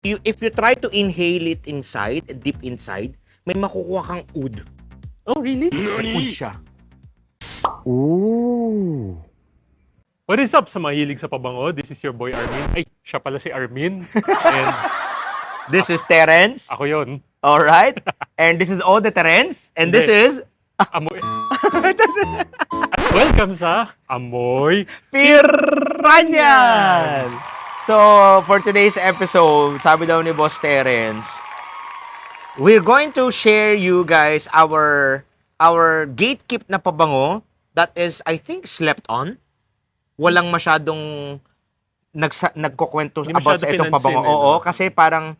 If you try to inhale it inside, deep inside, may makukuha kang oud. Oh, really? May oud siya. Ooh. What is up sa mahilig sa pabango? This is your boy Armin. Ay, siya pala si Armin. And This is Terence. ako yon. Alright? And this is all the Terence. And this is Amoy. At welcome sa Amoy. Piranyan! So, for today's episode, sabi daw ni Boss Terence, we're going to share you guys our gatekeep na pabango that is, I think, slept on. Walang masyadong nagkukwento Hindi about masyado sa itong pinansin, pabango. eh, Oo, no? kasi parang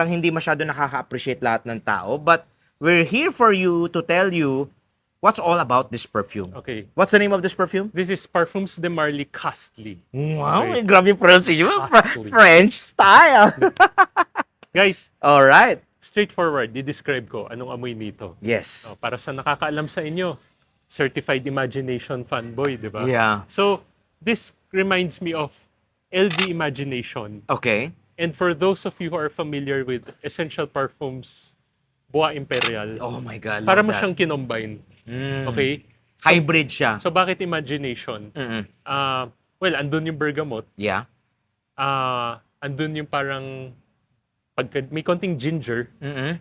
hindi masyado nakaka-appreciate lahat ng tao. But we're here for you to tell you what's all about this perfume. Okay. What's the name of this perfume? This is Parfums de Marly Costly. Wow, Okay. grabe yung pronunciation. Costly. French style. Guys, All right. straightforward, i-describe ko anong amoy nito. Yes. Oh, para sa nakakaalam sa inyo, certified imagination fanboy, di ba? Yeah. So, this reminds me of LV Imagination. Okay. And for those of you who are familiar with Essential Parfums Bois Imperial, Oh my God. para love mo that. siyang kinombine. Mm. Okay? Hybrid siya. So, bakit Imagination? Mm-mm. Well, andun yung bergamot. Yeah. Andun yung parang may konting ginger. Mm-mm.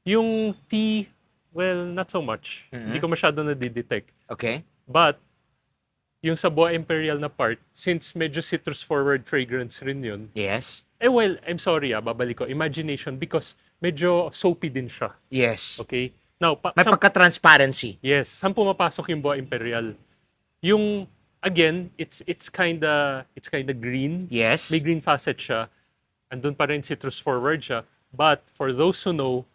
Yung tea, well, not so much. Hindi ko masyado nadidetect. Okay. But, yung sa Bois Imperial na part, since medyo citrus forward fragrance rin yun, Yes. well, I'm sorry babalik ko. Imagination because medyo soapy din siya. Yes. Okay? Now, May pagka-transparency. yes, saan pumapasok yung Bois Imperial? Yung, again, it's kinda green. Yes. May green facet siya. Andun pa rin citrus forward siya. But, for those who know,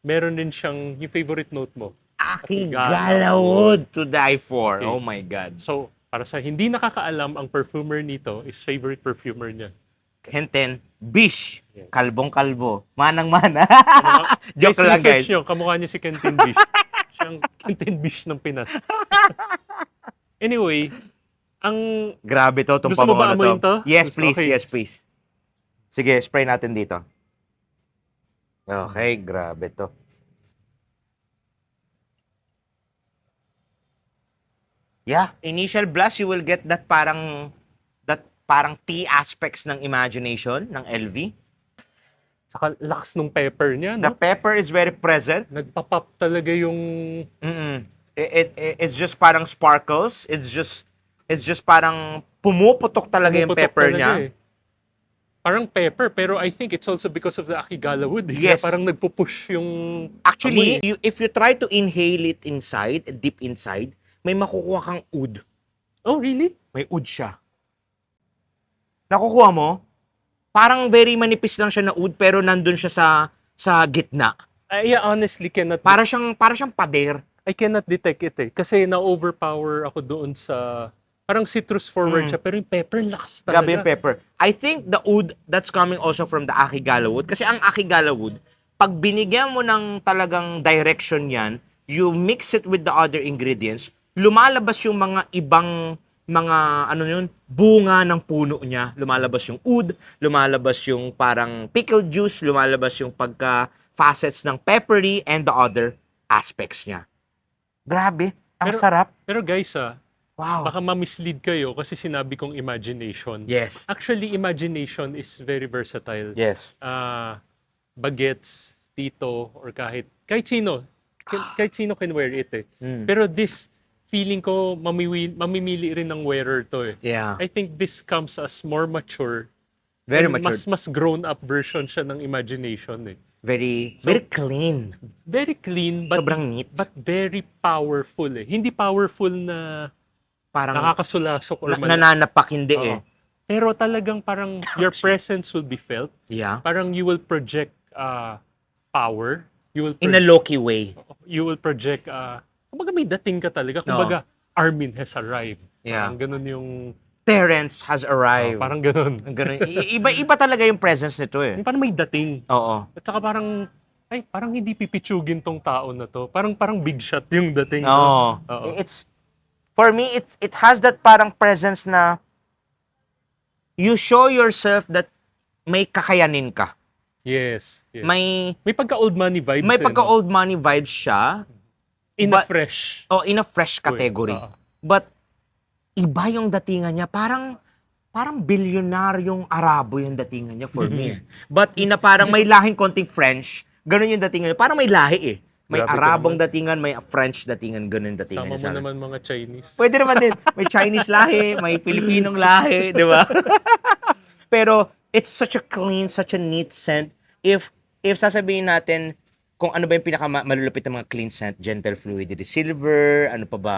meron din siyang, yung favorite note mo. Aking Akigala. galawod to die for. Okay. Oh my God. So, para sa hindi nakakaalam, ang perfumer nito is favorite perfumer niya. Henten, Bish. Yes. Kalbong-kalbo. Manang-mana. Guys, Joke lang, research guys. nyo, kamukha niya si Kentin Bish. Siyang Kentin Bish ng Pinas. Anyway, ang Grabe to, itong Gusto mo pabango ba na amuyin to? Yes, Gusto- please. okay. Yes, please. Sige, spray natin dito. Okay, grabe to. Yeah, initial blush, you will get that parang tea aspects ng imagination ng LV. saka lakas nung pepper niya, The no? pepper is very present. Nagpapop talaga yung... Mm-mm. It's just parang sparkles. It's just parang pumuputok talaga yung pumuputok pepper talaga niya. eh. Parang pepper, pero I think it's also because of the Akigala wood. Yes. Kaya parang nagpupush yung... Actually, amoy. if you try to inhale it inside, deep inside, may makukuha kang oud. Oh, really? May oud siya. Nakukuha mo? Parang very manipis lang siya na oud pero nandun siya sa gitna. I honestly cannot... Para siyang pader. I cannot detect it eh. Kasi na-overpower ako doon sa... Parang citrus forward siya, pero yung pepper lakas talaga. Grabe yung pepper. I think the oud that's coming also from the Akigala wood. Kasi ang Akigala wood, pag binigyan mo ng talagang direction yan, you mix it with the other ingredients, lumalabas yung mga ibang bunga ng puno niya. Lumalabas yung oud, lumalabas yung parang pickle juice, lumalabas yung pagka-facets ng peppery and the other aspects niya. Grabe, ang sarap. Pero guys Wow. baka ma-mislead kayo kasi sinabi kong imagination. Yes. Actually, imagination is very versatile. Yes. Bagets, tito, or kahit sino. Kahit sino can wear it eh. Mm. Pero this, feeling ko, mamimili rin ng wearer to eh. Yeah. I think this comes as more mature. Very and mature. Mas grown-up version siya ng imagination eh. Very clean. Very clean, but Sobrang neat. but very powerful eh. Hindi powerful na Parang nakakasulasok or nananapak hindi Oo. eh. Pero talagang parang your presence will be felt. Yeah. Parang you will project power. In a low-key way. You will project kumbaga may dating ka talaga. Kumbaga Armin has arrived. Yeah. Parang ganun yung Terence has arrived. parang ganun. Ganun. Iba talaga yung presence nito eh. Parang may dating. Oo. At saka parang parang hindi pipitsugin tong tao na to. Parang big shot yung dating. Oo. Oo. For me, it has that parang presence na you show yourself that may kakayanin ka. Yes. Yes. May May pagka-old money vibes. may eh, pagka no? old money vibes siya, In a but- fresh. in a fresh category. Oo. But iba yung datingan niya, parang bilyonaryong Arabo yung datingan niya for me. But parang may lahing konting French, ganun yung datingan niya. Parang may lahi eh. May Grabe ka Arabong naman. datingan, may French datingan, ganun yung datingan Sama niya mo sa akin. naman mga Chinese. Pwede naman din. May Chinese lahi, may Pilipinong lahi, di ba? Pero it's such a clean, such a neat scent. If sasabihin natin kung ano ba yung pinaka-malulupit na mga clean scent, Gentle Fluidity Silver, ano pa ba,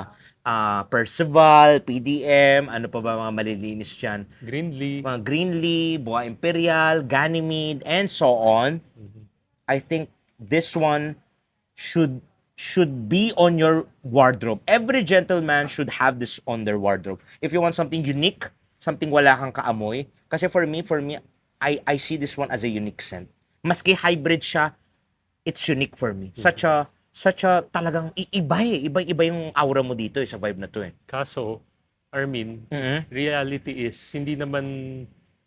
Percival, PDM, ano pa ba mga malilinis dyan, Greenlee. mga Greenlee, Boa Imperial, Ganymede, and so on. I think this one should be on your wardrobe. Every gentleman should have this on their wardrobe. If you want something unique, something wala kang kaamoy, kasi for me, I see this one as a unique scent. Maski hybrid siya, it's unique for me. Such a talagang iba eh. Iba yung aura mo dito sa vibe na to eh. Kaso, Armin, Mhm. reality is, hindi naman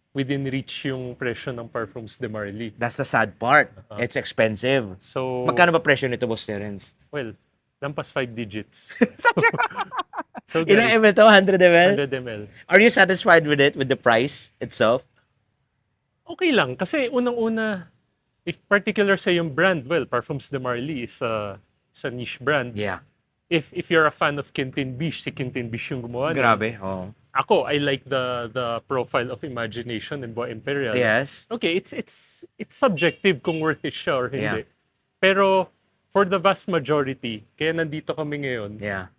within reach yung presyo ng Parfums de Marly. That's the sad part. It's expensive. So, Magkano ba presyo nito, Boss Terence? well, lampas 5 digits. So, Ilang guys, ml to? 100 ml? 100 ml. Are you satisfied with it, with the price itself? Okay lang. Kasi unang-una, if particular sa yung brand, well, Parfums de Marly is a niche brand. Yeah. If you're a fan of Quentin Biche, si Quentin Biche yung gumawa. nun. Grabe. Oh. Ako, I like the profile of Imagination in Boa Imperial. Yes. Okay, it's subjective kung worth it siya or hindi. Yeah. Pero for the vast majority, kaya nandito kami ngayon, Yeah.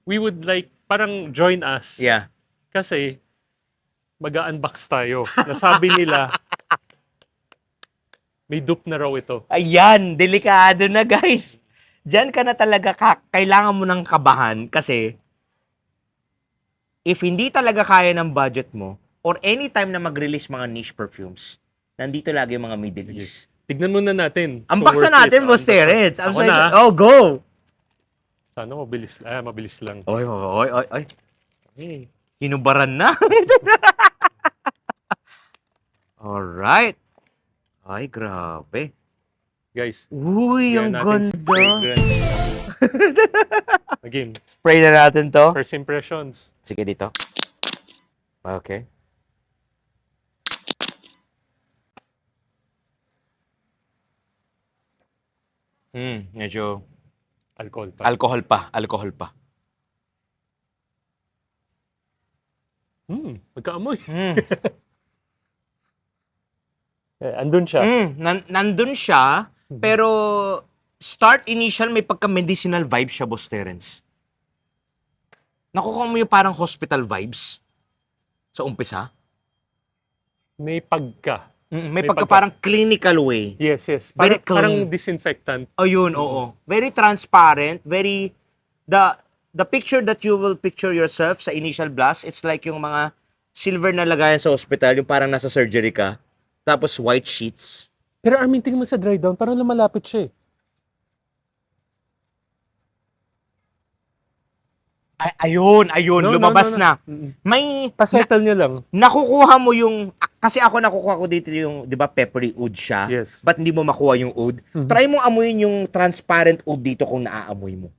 we would like parang join us. Yeah. Kasi mag-unbox tayo. Nasabi nila may dupe na raw ito. Ayan, delikado na guys. Diyan ka na talaga kailangan mo ng kabahan kasi if hindi talaga kaya ng budget mo or anytime na mag-release mga niche perfumes, nandito lagi yung mga Middle East. Tignan muna natin. kung Unbox worth na natin, it. Boss Terence. I'm Ako so na. excited. Oh, go! Sana mabilis lang. Oy. Hinubaran na. Alright. Ay, grabe. Guys, Uy, bigyan ang natin sa ganda. fragrance. Again, Spray na natin to. first impressions. Sige dito. Okay. Medyo Alcohol pa. alcohol pa. Magkaamoy. Andun siya. Nandun siya, pero start initial may pagka-medicinal vibe siya, Boss Terence. Nakukuha mo yung parang hospital vibes sa umpisa. May pagka. May May pagka pagka- parang clinical way. Yes. Very Parang clean. disinfectant. Ayun, oo. Very transparent, very the picture that you will picture yourself sa initial blast, it's like yung mga silver na lagayan sa hospital, yung parang nasa surgery ka. Tapos white sheets. Pero Armin, tingnan mo sa dry down, parang lumalapit siya eh. Ayun, No, lumabas no. na. May Pasettle niya lang. nakukuha mo yung kasi ako nakukuha ko dito yung 'di ba peppery oud siya. Yes. But hindi mo makuha yung oud. Try mo amuyin yung transparent oud dito kung naaamoy mo.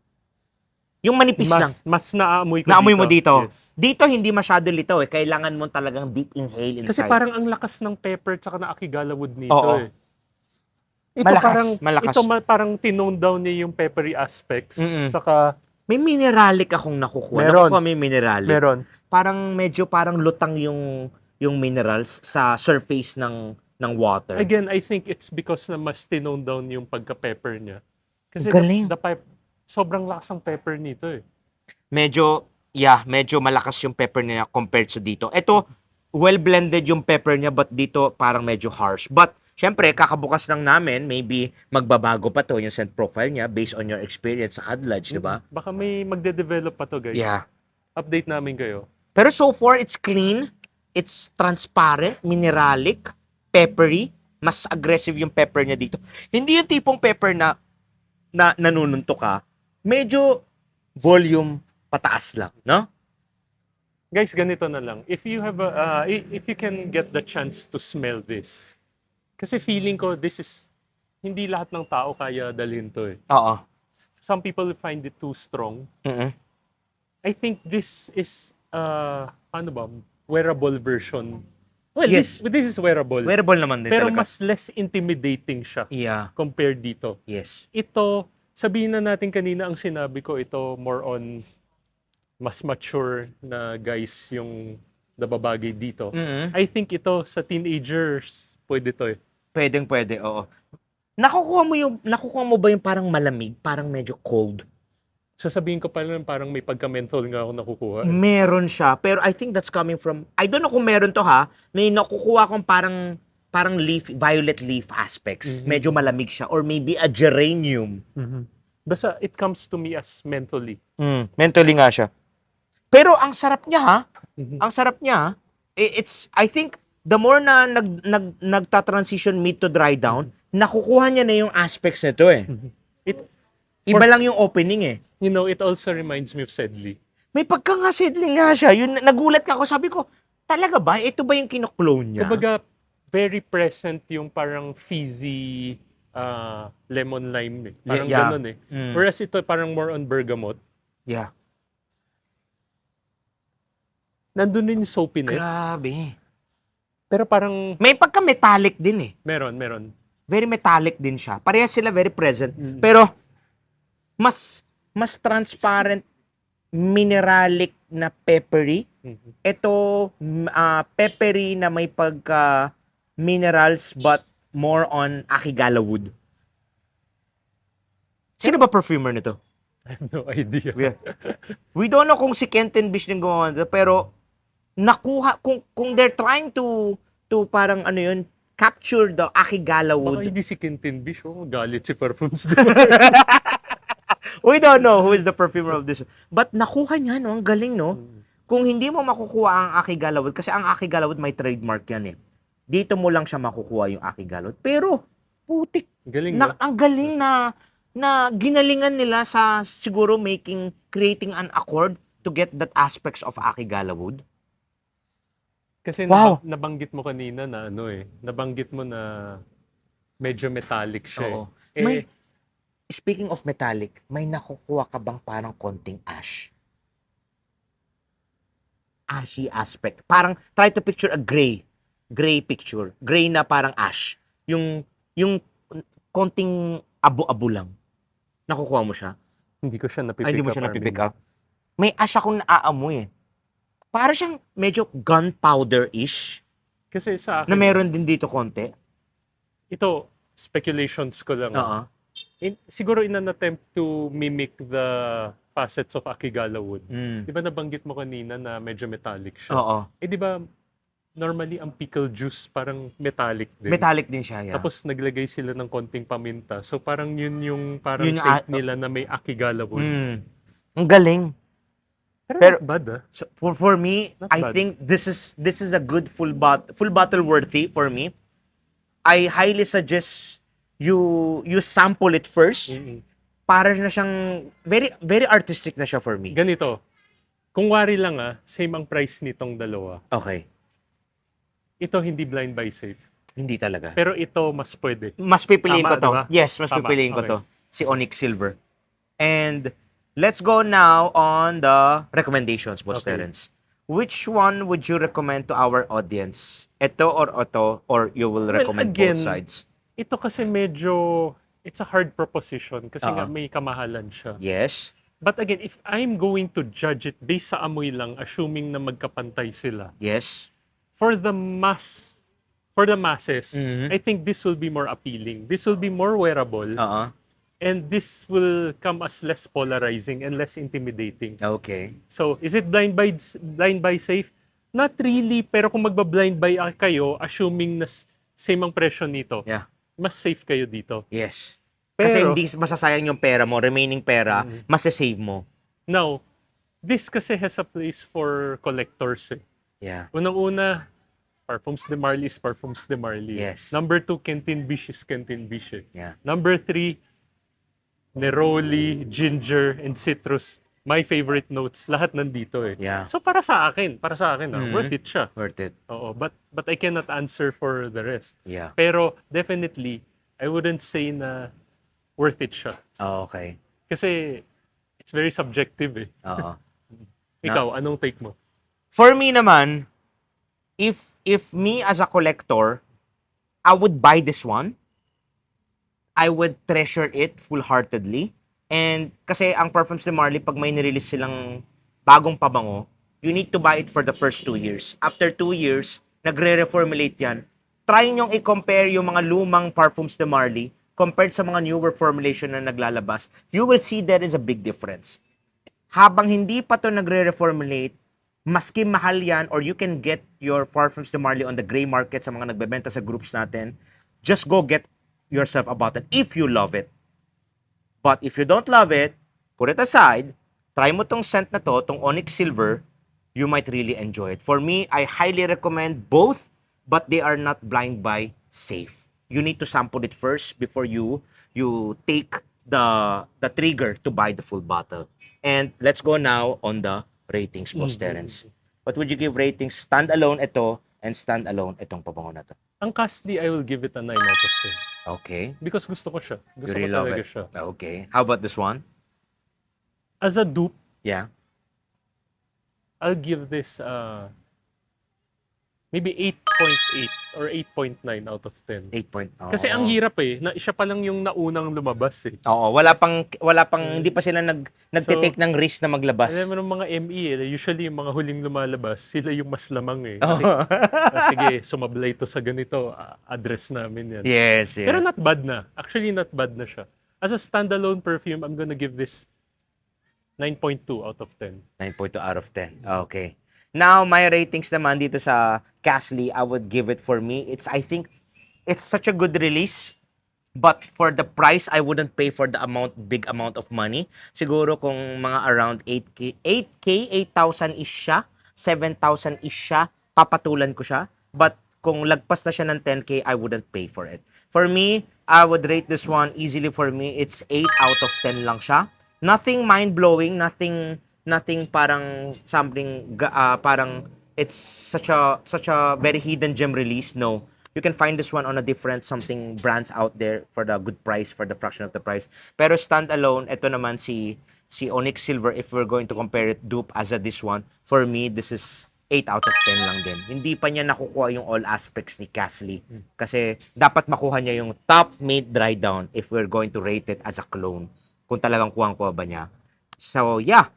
Yung manipis lang. Mas naaamoy ko Naamoy mo dito. Yes. Dito hindi masyado litaw eh. Kailangan mo talagang deep inhale inside. Kasi parang ang lakas ng pepper tsaka na Akigala wood nito Oo. eh. Ito Malakas. parang tinone down niya yung peppery aspects. Mm-mm. Tsaka may mineralic akong nakukuha. Meron. Nakukuha mo yung mineralic. meron. Parang medyo parang lutang yung minerals sa surface ng water. Again, I think it's because na mas tinone down yung pagka-pepper niya. Kasi Galing. sobrang lakas ng pepper nito eh. Medyo malakas yung pepper niya compared sa dito. Ito, well blended yung pepper niya but dito parang medyo harsh. But syempre, kakabukas lang namin, maybe magbabago pa to yung scent profile niya based on your experience sa Kadlaj, di ba? Baka may magde-develop pa to guys. Yeah. Update namin kayo. Pero so far, it's clean, it's transparent, mineralic, peppery. Mas aggressive yung pepper niya dito. Hindi yung tipong pepper na nanununtok ka. Medyo volume pataas lang, no? Guys, ganito na lang. If you have if you can get the chance to smell this, Kasi feeling ko, hindi lahat ng tao kaya dalhin to eh. Oo. Some people find it too strong. Mm-mm. I think this is, ano ba, wearable version. Well, Yes. this is wearable. Wearable naman din Pero talaga. mas less intimidating siya Yeah. compared dito. Yes. Ito, sabihin na natin kanina ang sinabi ko, ito more on mas mature na guys yung nababagay dito. Mm-mm. I think ito sa teenagers, pwede to eh. Pwede, oo. Nakukuha mo ba yung parang malamig, parang medyo cold? Sasabihin ko pa lang parang may pagka-menthol nga ako nakukuha. Meron siya, pero I think that's coming from, I don't know kung meron to ha, may nakukuha kong parang violet leaf aspects. Medyo malamig siya, or maybe a geranium. Basta it comes to me as mentally. Mentally nga siya. Pero ang sarap niya ha, ang sarap niya, I think, the more na nagta-transition mid to dry down, nakukuha niya na yung aspects nito eh. Iba lang yung opening eh. You know, it also reminds me of Sedley. May pagka-seedling nga siya. Yun, nagulat ka ako. Sabi ko, talaga ba? Ito ba yung kino-clone niya? Kumbaga, very present yung parang fizzy lemon lime eh. Parang Yeah. ganun eh. Whereas ito parang more on bergamot. Yeah. Nandun din yung soapiness. Grabe. Pero parang May pagka-metallic din eh. meron. Very metallic din siya. Parehas sila very present. Pero, mas transparent, mineralic na peppery. Ito, peppery na may pagka-minerals but more on Akigala wood. Sino ba perfumer nito? I have no idea. We don't know kung si Kenton Bish yung gumawa nito, pero nakuha, kung they're trying to parang ano yun, capture the Akigala Baka wood. hindi si Quentin Bish. Oh, galit si Perfumes. We don't know who is the perfumer of this. But nakuha niya, no? Ang galing, no? Kung hindi mo makukuha ang Akigala wood, kasi ang Akigala wood may trademark yan eh. Dito mo lang siya makukuha yung Akigala wood. Pero, putik. Galing Na, no? ang galing na ginalingan nila sa siguro creating an accord to get that aspects of Akigala wood. Kasi Wow. nabanggit mo kanina na ano eh. Nabanggit mo na medyo metallic siya Oo. eh. Speaking of metallic, may nakukuha ka bang parang konting ash? Ashy aspect. Parang, try to picture a gray. Gray picture. Gray na parang ash. Yung konting abo-abo lang. Nakukuha mo siya? Hindi ko siya napipick Ay, hindi mo up, siya Armin. napipick up? May ash akong naaamoy eh. Para siyang medyo gunpowder-ish. Kasi sa Na akin, meron din dito konti. ito, speculations ko lang. Oo. Siguro in an attempt to mimic the facets of Akigala wood. Di ba nabanggit mo kanina na medyo metallic siya? Oo. Eh di ba, normally ang pickle juice parang metallic din. Metallic din siya, yeah. Tapos naglagay sila ng konting paminta. So parang yun yung parang Yun yung take nila na may Akigala wood. Ang galing. Pero not bad ah. So, for me, Not I bad. think this is a good full bottle worthy for me. I highly suggest you sample it first. Para na siyang very very artistic na siya for me. Ganito, kung wari lang same ang price nitong dalawa. Okay. Ito hindi blind buy safe. Hindi talaga. Pero ito mas pwede. Mas pipiliin Tama, ko to. diba? Yes, mas Tama, pipiliin ko okay. to. Si Onyx Silver. And let's go now on the recommendations, Boss Okay. Terence. Which one would you recommend to our audience? Ito or you will recommend again, both sides? Ito kasi medyo, it's a hard proposition kasi nga Oo. may kamahalan siya. Yes. But again, if I'm going to judge it based sa amoy lang, assuming na magkapantay sila, Yes. for the masses, I think this will be more appealing. This will be more wearable. Oo. And this will come as less polarizing and less intimidating. Okay. So, is it blind buy safe? Not really, pero kung magba-blind buy kayo, assuming na same ang presyo nito, Yeah. mas safe kayo dito. Yes. Kasi Pero- hindi masasayang yung pera mo, remaining pera, masasave mo. Now, this kasi has a place for collectors eh. Yeah. Unang-una, Parfums de Marly is Parfums de Marly. Yes. Number 2, Kentin Bish is Kentin Bish eh. Yeah. Number 3, Neroli, Ginger, and Citrus my favorite notes, lahat nandito eh. Yeah. So para sa akin, worth it siya. Worth it. Oo, but I cannot answer for the rest. Yeah. Pero definitely, I wouldn't say na worth it siya. Oh, okay. Kasi it's very subjective eh. Oo. Ikaw, anong take mo? For me naman, if me as a collector, I would buy this one. I would treasure it full-heartedly. And kasi ang Parfums de Marly, pag may nirelease silang bagong pabango, you need to buy it for the first 2 years. After 2 years, nagre-reformulate yan. Try nyong i-compare yung mga lumang Parfums de Marly compared sa mga newer formulation na naglalabas. You will see there is a big difference. Habang hindi pa to nagre-reformulate, maski mahal yan, or you can get your Parfums de Marly on the gray market sa mga nagbebenta sa groups natin, just go get yourself a bottle if you love it. But if you don't love it, put it aside, try mo tong scent na to, tong Onyx Silver, you might really enjoy it. For me, I highly recommend both, but they are not blind buy safe. You need to sample it first before you take the trigger to buy the full bottle. And let's go now on the ratings, Boss Terence. What would you give ratings standalone ito and standalone itong pabango na to? Ang Casly, I will give it a 9 out of 10. Okay. Because gusto ko siya. You Gusto ko really love talaga it? siya. Okay. How about this one? As a dupe, Yeah. I'll give this maybe 8.8 or 8.9 out of 10. 8 point. Kasi ang hirap eh, na siya pa lang yung naunang lumabas eh. Oo, wala pang hindi pa sila nagte-take ng risk na maglabas. Alam mo ng mga ME eh, usually yung mga huling lumalabas, sila yung mas lamang eh. Oo. Sige, sumablay to sa ganito, address namin yan. Yes, yes. Pero not bad na. Actually, not bad na siya. As a standalone perfume, I'm gonna give this 9.2 out of 10. 9.2 out of 10. Okay. Now, my ratings naman dito sa Casly, I would give it, for me, I think it's such a good release. But for the price, I wouldn't pay for the big amount of money. Siguro kung mga around 8K, 8,000-ish siya, 7,000-ish siya, papatulan ko siya. But kung lagpas na siya ng 10K, I wouldn't pay for it. For me, I would rate this one easily, for me, it's 8 out of 10 lang siya. Nothing mind-blowing, nothing parang something parang it's such a very hidden gem release. No, you can find this one on a different something brands out there for the good price, for the fraction of the price. Pero standalone, ito naman si Onyx Silver, if we're going to compare it dupe as a this one, for me this is 8 out of 10 lang din. Hindi pa niya nakukuha yung all aspects ni Casly. Kasi dapat makuha niya yung top mid dry down if we're going to rate it as a clone. Kung talagang kuha ba niya. So yeah,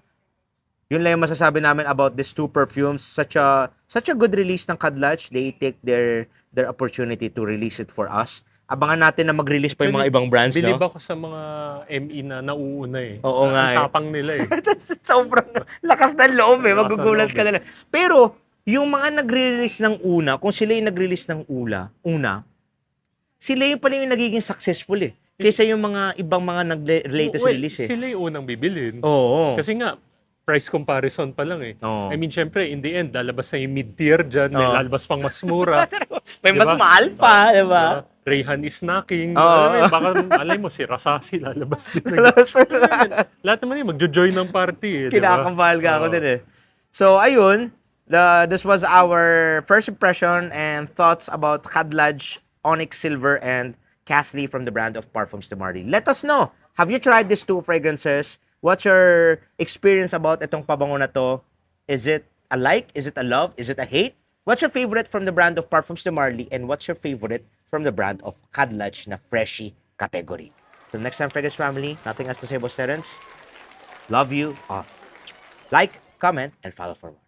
yun lang yung masasabi namin about these two perfumes. Such a good release ng Kadlach. They take their opportunity to release it for us. Abangan natin na mag-release pa yung mga ibang brands, Bilib no? ako sa mga ME na nauuna eh. Oo nga eh. Ang tapang nila eh. Sobrang lakas ng loob eh. Lakas ng Magugulat loob ka na lang. Pero, yung mga nagre-release ng una, kung sila yung nag-release ng una, sila yung pala yung nagiging successful eh. Kaysa yung mga ibang mga latest Well, release eh. Sila yung unang bibilin. Oo. Kasi nga, price comparison pa lang eh. Oo. I mean, syempre, in the end, lalabas na yung mid-tier dyan, may Oo. lalabas pang mas mura. May mas Diba? mahal pa, di ba? Rayhan is knocking. Oo. Alam mo yun, baka, alam mo, si Rasasi lalabas din. Lahat naman yun, magjo-join ng party eh. Diba? Kinakabahal ka ako Oo. din eh. So, ayun. This was our first impression and thoughts about Kadlach, Onyx Silver, and Casly from the brand of Parfums de Marly. Let us know. Have you tried these two fragrances? What's your experience about itong pabango na to? Is it a like? Is it a love? Is it a hate? What's your favorite from the brand of Parfums de Marly? And what's your favorite from the brand of Kadlach na Freshie category? Till next time, Fragrance family, nothing else to say, Boss Terence. Love you. Like, comment, and follow for more.